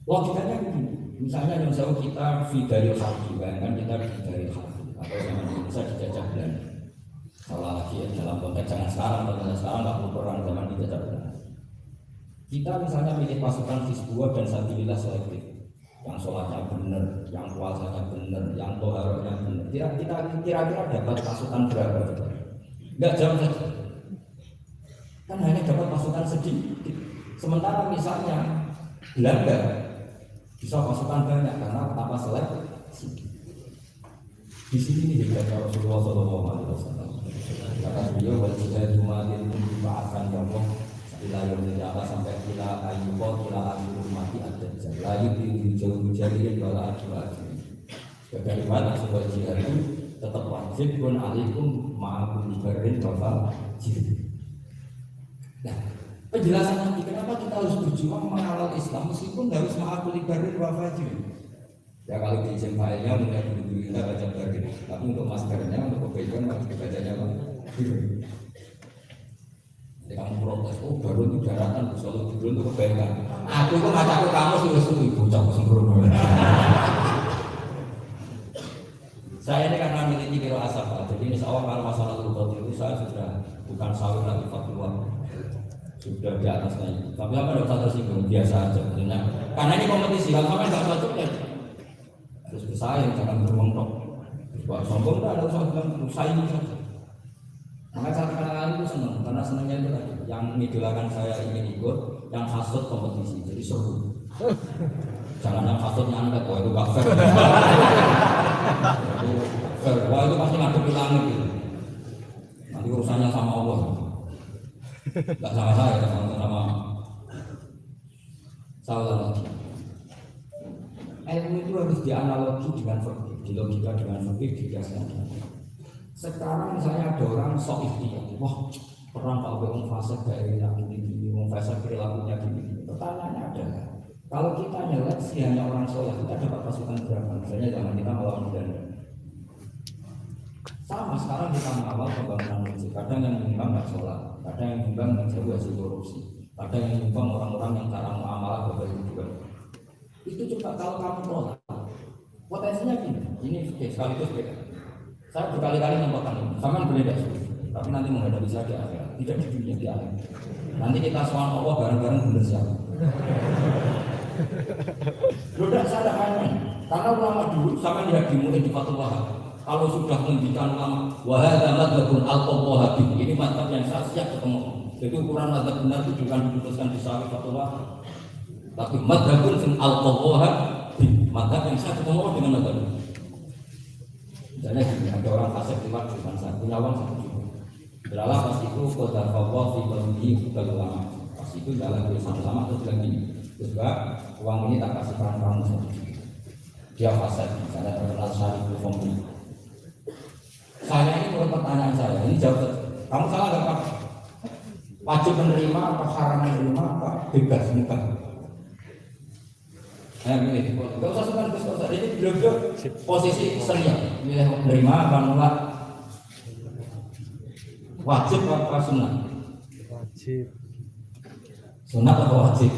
Logikanya begini, misalnya yang jauh kita dari Harbi, bayangkan kita dari Harbi atau zaman Indonesia dijajah Belanda. Salah lagi ya, dalam konteks jangan sekarang, kalau sekarang nggak perlu perang zaman dijajah Belanda. Kita misalnya milih pasukan Hizbullah dan Sabilillah selektif, yang sholatnya benar, yang puasanya benar, yang toharohnya benar. Kira-kira dapat pasukan berapa? Nggak jauh saja. Kan hanya dapat pasukan sedikit. Sementara misalnya Belanda bisa pasukan banyak karena tanpa seleksi. Di sini nih kata Rasulullah SAW. Kata beliau wajibnya umatin dibahaskan Allah wilayah negara sampai kita ayubo kita akhir mati ada layu di jauh jadiin bala akhir. Bagaimana sebuah jihad itu tetap wajib pun alaikum ma'akum ibarin bapak jihad. Nah, penjelasan nanti kenapa kita harus berjuang mengawal Islam meskipun harus ma'akum ibarin bapak jihad. Ya kalau di izin filenya mulai dulu kita baca barin, tapi untuk maskernya untuk kebaikan harus dibacanya apa? Jadi kamu protes, oh baru itu daratan selalu dulu untuk kebaikan. Aku itu ngacaku kamu sudah bocah sembrono. Saya ini karena memiliki kiro asal, jadi insya Allah kalau masalah lutut itu saya sudah bukan sawit lagi fatwa, sudah di atasnya itu. Tapi apa tidak usah tersinggung, biasa aja. Karena ini kompetisi, kalau sampai nggak cocok ya harus bersaing, jangan beromong tok. Buat sombong tak ada usah bilang bersaing saja. Makanya saya kenal itu senang, karena senangnya itu tadi. Yang mengidolakan saya ingin ikut, yang hasut kompetisi, jadi seru. Jangan yang hasutnya anda, wah itu gak fair. Wah itu pasti ngadepi langit gitu. Nanti urusannya sama Allah. Gak sama saya, sama salah lagi. Ilmu itu harus dianalogi dengan fikih, di logika dengan fikih, dikiaskan. Sekarang misalnya ada orang sok ikhtiar, wah perang Pak Wong fase daerah gini, Wong fase perilakunya gini. Pertanyaannya adalah, kalau kita nyeleksi hanya orang soleh, kita dapat pasukan berapa? Misalnya zaman kita melawan Belanda. Sama sekarang kita mengawal pembangunan masjid. Kadang yang menyumbang nggak sholat, kadang yang menyumbang menjauh hasil korupsi, kadang yang menyumbang orang-orang yang cara muamalah berbagi juga. Itu coba kalau kamu tolak, potensinya gini. Ini sekaligus beda. Saya berkali-kali menyampaikan ini, sama berbeda tapi nanti menghadapi saya di akhirat, tidak di dunia di akhirat. Nanti kita soal Allah bareng-bareng benar siapa? Sudah saya aneh, karena ulama dulu sama dia dimulai di Fathul Wahab. Kalau sudah menghentikan ulama, wahada madhabun al-Wahabi, ini madhab yang saya siap ketemu. Jadi ukuran madhab benar itu bukan diputuskan di Sahih Fathul Wahab, tapi madhabun al-Wahabi, madhab yang saya ketemu dengan madhab. Misalnya gini, ada orang fasik lewat cuma saya punya uang 1 juta. Beralah pas itu kota Allah fi qalbihi bukan ulama. Pas itu jalan gue sama-sama terus bilang gini, terus uang ini tak kasih perang-perang 1 juta. Dia fasik, misalnya terkenal Syariful Fombi. Saya ini menurut pertanyaan saya, ini jawab, kamu salah nggak Pak? Wajib menerima apa haram menerima apa bebas nikah? Saya milih, nggak usah suka, nggak usah. Ini beliau posisi senior, milih menerima apa nolak, wajib apa sunnah? Wajib. Sunnah atau wajib?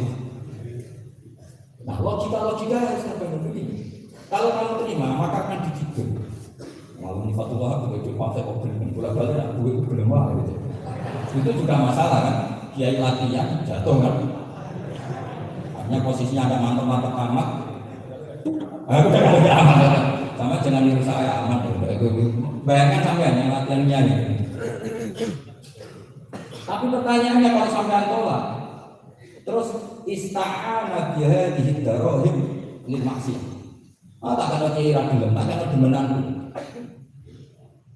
Nah logika harus seperti begini. Kalau kamu terima maka akan digigur. Malu nih Fathul Wahab begitu pakai obrolan bola-bola ya, gue belum wah gitu. Itu juga masalah kan? Kiai latihan jatuh kan? Hanya posisinya ada mantap-mantap amat. Aku jangan lebih aman ya. Sama jangan niru saya aman. Bayangkan sampean yang latihannya nih. Tapi pertanyaannya kalau sampean tolak, terus ista'ana biha dihiddarohim lil maksiyah. Tak ada kira dulu, tak ada demenan.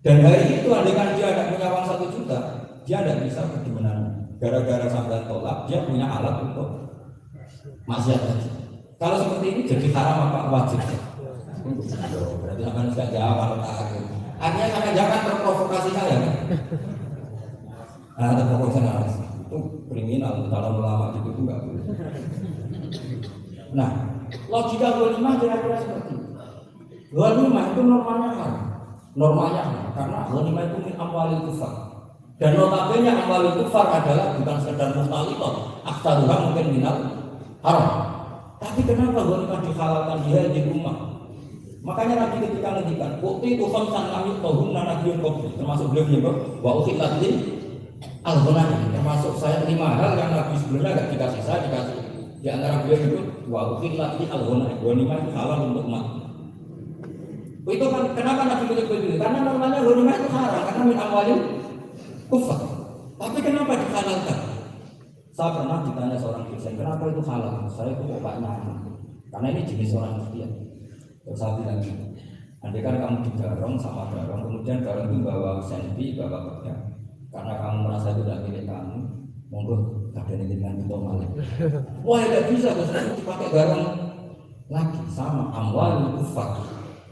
Dan hari itu andaikan dia tidak punya uang 1 juta, dia tidak bisa berdemenan. Gara-gara sampean tolak, dia punya alat untuk maksiat lagi. Kalau seperti ini jadi haram apa wajib? Berarti sampean tidak jawab kalau tak aku. Artinya sampean jangan terprovokasi saya kan? Terprovokasi itu kriminal kalau ulama gitu itu enggak boleh. Nah, logika ghanimah kira-kira seperti itu. Ghanimah itu normalnya haram. Normalnya karena ghanimah itu min amwalil kufar. Dan notabene amwalil kufar adalah bukan sekedar mukhtalithah, aktaruha mungkin minal haram. Tapi kenapa ghanimah dihalalkan di rumah? Makanya Nabi ketika ngendikan, "Bukti itu khamsan lam yuqahun nabiyyun qabli." Termasuk beliau menyebut wa ukhillat lil al-ghanam. Termasuk saya 5 hal yang Nabi sebelumnya enggak dikasih, saya dikasih. Di antara beliau menyebut wa ukhillat lil al-ghanam. Ghanimah itu halal untuk umat. Itu kan kenapa Nabi menyebut itu? Karena normalnya ghanimah itu haram karena min amwalil kufar. Tapi kenapa dihalalkan? Saya pernah ditanya seorang dosen, kenapa itu halal? Saya itu kok gak nyaman, karena ini jenis orang Kristen. Terus saya bilang gitu, andai kan kamu didorong sama dorong, kemudian dorong itu bawa senpi, bawa pedang, karena kamu merasa itu tidak milik kamu, monggo gak ada dengan itu malah. Wah tidak bisa, itu dipakai dorong lagi sama amwal kufar.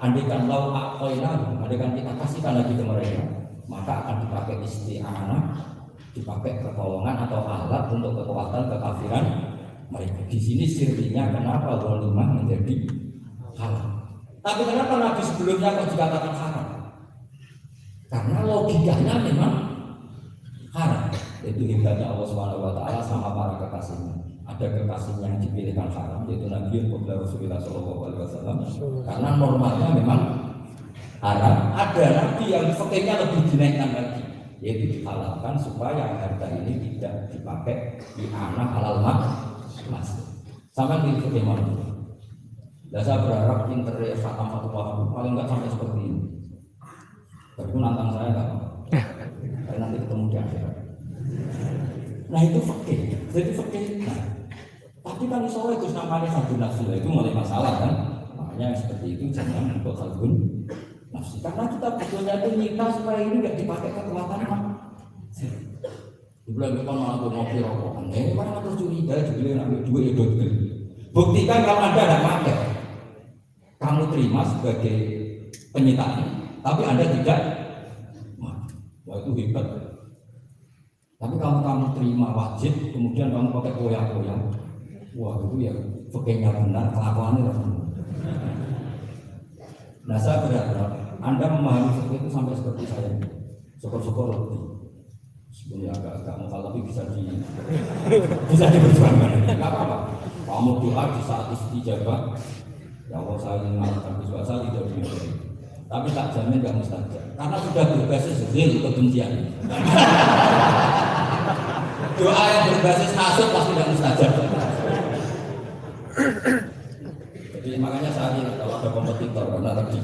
Andai kan lau akoinah, andai kan kita kasihkan lagi ke mereka, maka akan dipakai isti'anah, dipakai pertolongan atau alat untuk kekuatan kekafiran mereka. Di sini sirinya kenapa walimah menjadi halal. Tapi kenapa Nabi sebelumnya kok dikatakan haram? Karena logikanya memang haram. Itu hebatnya Allah SWT sama para kekasihnya. Ada kekasih yang dipilihkan haram, yaitu Nabi Rasulullah SAW. Karena normalnya memang haram. Ada Nabi yang fakirnya lebih dinaikkan lagi, yaitu dihalalkan supaya harta ini tidak dipakai di anak halal mas. Sama di fakir mana? Dan saya berharap internet khatam satu paham paling nggak sampai seperti ini. Tapi itu nantang saya nggak, karena nanti ketemu di akhirat. Nah itu fakir, jadi fakir. Nah, tapi kan soalnya itu namanya sabun nafsu itu mulai masalah kan. Makanya seperti itu jangan untuk sabun nafsu. Karena kita betulnya itu nyita supaya ini nggak dipakai kekuatan mak. Di bulan depan malah tuh ngopi rokokan. Ini mana terus curiga, juga ambil duit ya dokter. Buktikan kalau Anda tidak pakai, kamu terima sebagai penyitaan, tapi Anda tidak. Wah itu hebat. Tapi kalau kamu terima wajib, kemudian kamu pakai koyak-koyak, wah itu ya fakirnya benar, kelakuannya benar. Nah saya berharap Anda memahami fakir itu sampai seperti saya. Syukur-syukur lebih. Sebenarnya agak mokal tapi bisa diperjuangkan. Tidak apa-apa. Kamu doa di saat istijabah, ya Allah saya ingin melakukan sesuatu, saya tidak bisa. Tapi tak jamin tidak mustajab, karena sudah berbasis zil kebencian. Doa yang berbasis hasud pasti tidak mustajab. Jadi makanya saya ingin kalau ada kompetitor karena tadi.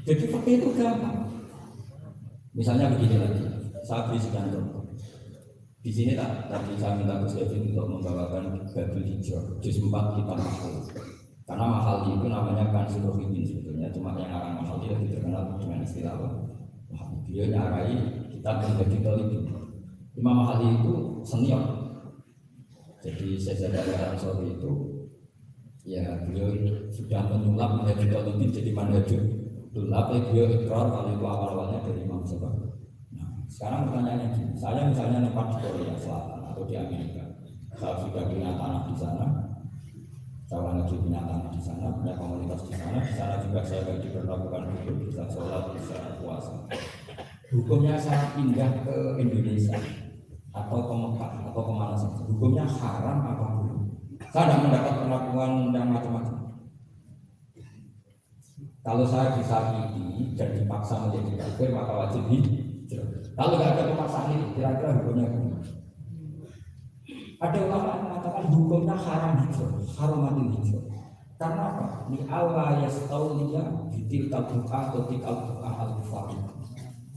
Jadi fakir itu gampang. Misalnya begini lagi, saya beri sekian contoh. Di sini tadi saya minta Gus Kevin untuk membawakan Babul Hijrah, juz 4 kitab Mahal. Karena Mahal itu namanya kan Sirohidin sebetulnya, cuma yang arah Mahal itu lebih terkenal dengan istilah apa? Dia nyarai kitab menjadi Tolibin. Imam Mahal itu senior. Jadi saya dari Ansori itu, ya beliau sudah menyulap menjadi Tolibin jadi manhajul. Tapi beliau ikrar kalau itu awal-awalnya dari Imam Sabah. Nah, sekarang pertanyaannya gini, saya misalnya nempat di Korea Selatan atau di Amerika, saya sudah punya tanah di sana, saya lagi punya tanah di sana, punya komunitas di sana juga saya lagi diperlakukan hukum, bisa sholat, bisa puasa. Hukumnya saya pindah ke Indonesia atau ke Mekah atau kemana saja, hukumnya haram apa belum? Saya tidak mendapat perlakuan yang macam-macam. Kalau saya disakiti dan dipaksa menjadi kafir maka wajib hijrah. Kalau tidak ada pemaksaan itu, kira-kira hukumnya gimana? Ada ulama yang mengatakan hukumnya haram hijrah, haram mati hijrah. Karena apa? Di awal yastauliya bitilkal buka atau tilkal buka al-kufar.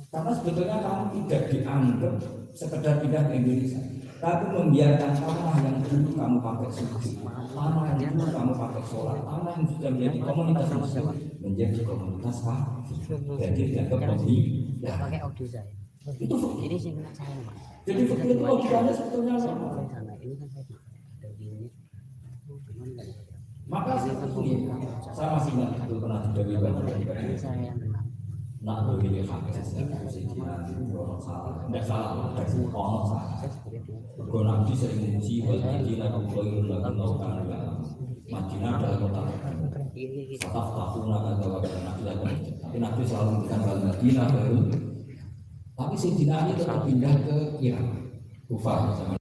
Karena sebetulnya kamu tidak dianggap sekedar pindah ke Indonesia, tapi membiarkan tanah yang dulu kamu pakai suci, tanah yang dulu kamu pakai sholat, tanah yang sudah menjadi komunitas Muslim menjadi komunitas kafir. Jadi dianggap lebih ya. Pakai audio saya. Itu Ini sih kena saya, Pak. jadi fakir itu logikanya sebetulnya sama. Ini kan saya ada di ini. Maka seperti saya masih ingat itu pernah didawikan Ini saya yang kena. nak begini hati saya mesti nanti orang salah, tidak salah, orang salah. Kalau Nabi sering menguji Madinah kumpulin lagi melakukan Madinah adalah kota Fatah tahuna atau Nabi lagi, tapi Nabi selalu memberikan Madinah baru. Tapi Sayyidina Ali tetap pindah ke Irak, Kufah zaman